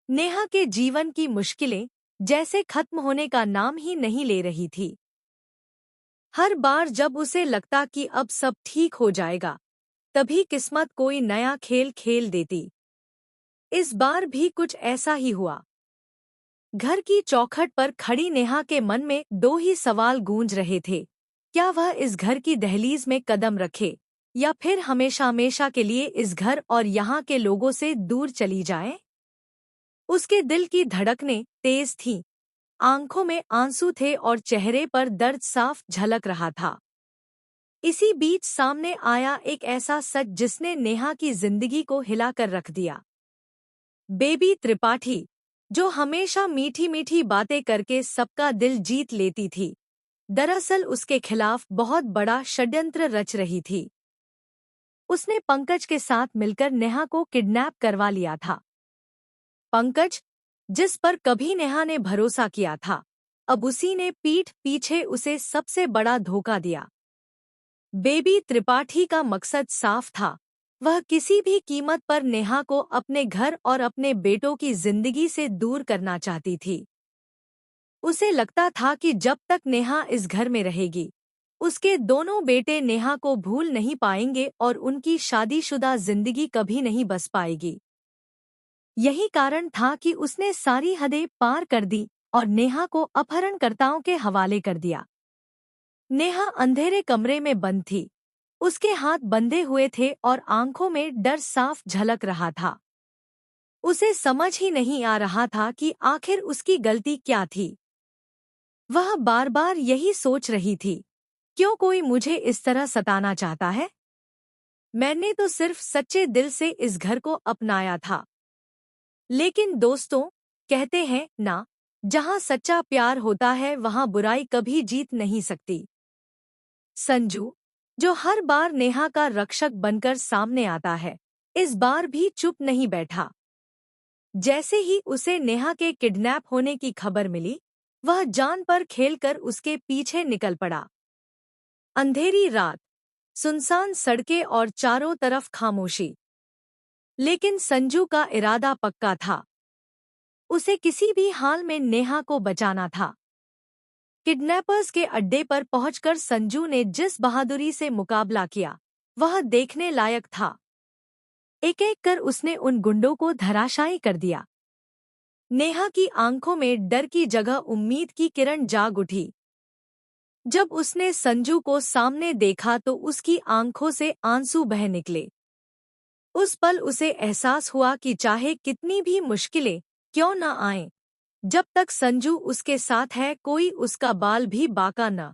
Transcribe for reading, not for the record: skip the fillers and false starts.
नेहा के जीवन की मुश्किलें जैसे खत्म होने का नाम ही नहीं ले रही थी। हर बार जब उसे लगता कि अब सब ठीक हो जाएगा, तभी किस्मत कोई नया खेल खेल देती। इस बार भी कुछ ऐसा ही हुआ। घर की चौखट पर खड़ी नेहा के मन में दो ही सवाल गूंज रहे थे। क्या वह इस घर की दहलीज में कदम रखे या फिर हमेशा हमेशा के लिए इस घर और यहाँ के लोगों से दूर चली जाए? उसके दिल की धड़कनें तेज थीं, आंखों में आंसू थे और चेहरे पर दर्द साफ झलक रहा था। इसी बीच सामने आया एक ऐसा सच जिसने नेहा की जिंदगी को हिलाकर रख दिया। बेबी त्रिपाठी, जो हमेशा मीठी मीठी बातें करके सबका दिल जीत लेती थी, दरअसल उसके खिलाफ बहुत बड़ा षड्यंत्र रच रही थी। उसने पंकज के साथ मिलकर नेहा को किडनैप करवा लिया था। पंकज, जिस पर कभी नेहा ने भरोसा किया था, अब उसी ने पीठ पीछे उसे सबसे बड़ा धोखा दिया। बेबी त्रिपाठी का मकसद साफ था, वह किसी भी कीमत पर नेहा को अपने घर और अपने बेटों की जिंदगी से दूर करना चाहती थी। उसे लगता था कि जब तक नेहा इस घर में रहेगी, उसके दोनों बेटे नेहा को भूल नहीं पाएंगे और उनकी शादीशुदा जिंदगी कभी नहीं बस पाएगी। यही कारण था कि उसने सारी हदें पार कर दी और नेहा को अपहरणकर्ताओं के हवाले कर दिया। नेहा अंधेरे कमरे में बंद थी, उसके हाथ बंधे हुए थे और आंखों में डर साफ झलक रहा था। उसे समझ ही नहीं आ रहा था कि आखिर उसकी गलती क्या थी। वह बार बार यही सोच रही थी, क्यों कोई मुझे इस तरह सताना चाहता है? मैंने तो सिर्फ सच्चे दिल से इस घर को अपनाया था। लेकिन दोस्तों, कहते हैं ना, जहां सच्चा प्यार होता है वहां बुराई कभी जीत नहीं सकती। संजू, जो हर बार नेहा का रक्षक बनकर सामने आता है, इस बार भी चुप नहीं बैठा। जैसे ही उसे नेहा के किडनैप होने की खबर मिली, वह जान पर खेलकर उसके पीछे निकल पड़ा। अंधेरी रात, सुनसान सड़कें और चारों तरफ खामोशी। लेकिन संजू का इरादा पक्का था। उसे किसी भी हाल में नेहा को बचाना था। किडनैपर्स के अड्डे पर पहुंचकर संजू ने जिस बहादुरी से मुकाबला किया, वह देखने लायक था। एक एक कर उसने उन गुंडों को धराशायी कर दिया। नेहा की आंखों में डर की जगह उम्मीद की किरण जाग उठी। जब उसने संजू को सामने देखा तो उसकी आंखों से आंसू बह निकले। उस पल उसे एहसास हुआ कि चाहे कितनी भी मुश्किलें क्यों न आएं, जब तक संजू उसके साथ है कोई उसका बाल भी बांका न